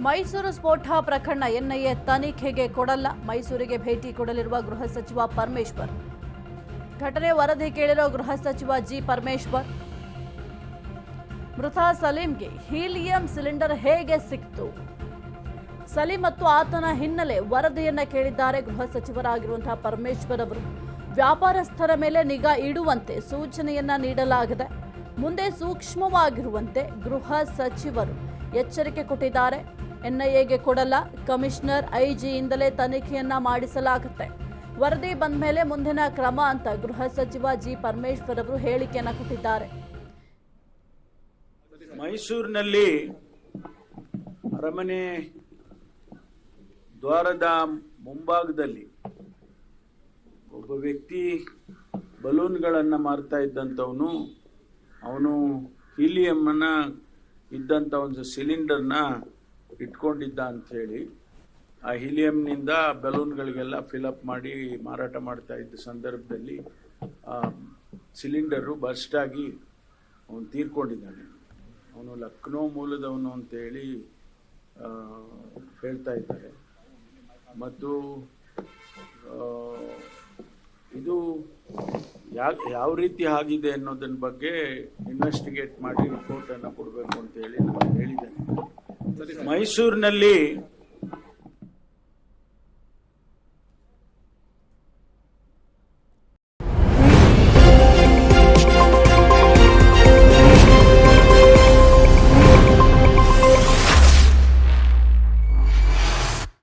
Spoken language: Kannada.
ಮೈಸೂರು ಸ್ಫೋಟ ಪ್ರಕರಣ ಎನ್ಐಎ ತನಿಖೆಗೆ ಕೊಡಲ್ಲ. ಮೈಸೂರಿಗೆ ಭೇಟಿ ಕೊಡಲಿರುವ ಗೃಹ ಸಚಿವ ಪರಮೇಶ್ವರ್. ಘಟನೆ ವರದಿ ಕೇಳಿರೋ ಗೃಹ ಸಚಿವ ಜಿ ಪರಮೇಶ್ವರ್. ಮೃತ ಸಲೀಂಗೆ ಹೀಲಿಯಂ ಸಿಲಿಂಡರ್ ಹೇಗೆ ಸಿಕ್ತು? ಸಲೀಂ ಮತ್ತು ಆತನ ಹಿನ್ನೆಲೆ ವರದಿಯನ್ನ ಕೇಳಿದ್ದಾರೆ ಗೃಹ ಸಚಿವರಾಗಿರುವಂತಹ ಪರಮೇಶ್ವರ್ ಅವರು. ವ್ಯಾಪಾರಸ್ಥರ ಮೇಲೆ ನಿಗಾ ಇಡುವಂತೆ ಸೂಚನೆಯನ್ನ ನೀಡಲಾಗಿದೆ. ಮುಂದೆ ಸೂಕ್ಷ್ಮವಾಗಿರುವಂತೆ ಗೃಹ ಸಚಿವರು ಎಚ್ಚರಿಕೆ ಕೊಟ್ಟಿದ್ದಾರೆ. ಎನ್ಐಎಗೆ ಕೊಡಲ್ಲ, ಕಮಿಷನರ್ ಐಜಿಯಿಂದಲೇ ತನಿಖೆಯನ್ನ ಮಾಡಿಸಲಾಗುತ್ತೆ. ವರದಿ ಬಂದ ಮೇಲೆ ಮುಂದಿನ ಕ್ರಮ ಅಂತ ಗೃಹ ಸಚಿವ ಜಿ ಪರಮೇಶ್ವರ್ ಅವರು ಹೇಳಿಕೆಯನ್ನ ಕೊಟ್ಟಿದ್ದಾರೆ. ಮೈಸೂರಿನಲ್ಲಿ ಅರಮನೆ ದ್ವಾರದ ಮುಂಭಾಗದಲ್ಲಿ ಒಬ್ಬ ವ್ಯಕ್ತಿ ಬಲೂನ್ಗಳನ್ನ ಮಾರ್ತಾ ಇದ್ದಂಥವನು, ಅವನು ಹೀಲಿಯಂನ ಇದ್ದಂಥ ಒಂದು ಸಿಲಿಂಡರ್ನ ಇಟ್ಕೊಂಡಿದ್ದ ಅಂಥೇಳಿ ಆ ಹೀಲಿಯಂನಿಂದ ಬಲೂನ್ಗಳಿಗೆಲ್ಲ ಫಿಲಪ್ ಮಾಡಿ ಮಾರಾಟ ಮಾಡ್ತಾ ಇದ್ದ ಸಂದರ್ಭದಲ್ಲಿ ಸಿಲಿಂಡರು ಬರ್ಸ್ಟ್ ಆಗಿ ಅವನು ತೀರ್ಕೊಂಡಿದ್ದಾನೆ. ಅವನು ಲಕ್ನೋ ಮೂಲದವನು ಅಂತೇಳಿ ಹೇಳ್ತಾ ಇದ್ದಾರೆ. ಮತ್ತು ಇದು ಯಾವ ರೀತಿ ಆಗಿದೆ ಅನ್ನೋದನ್ನ ಬಗ್ಗೆ ಇನ್ವೆಸ್ಟಿಗೇಟ್ ಮಾಡಿ ರಿಪೋರ್ಟನ್ನು ಕೊಡಬೇಕು ಅಂತ ಹೇಳಿ ನಾನು ಹೇಳಿದ್ದೇನೆ. ಮೈಸೂರಿನಲ್ಲಿ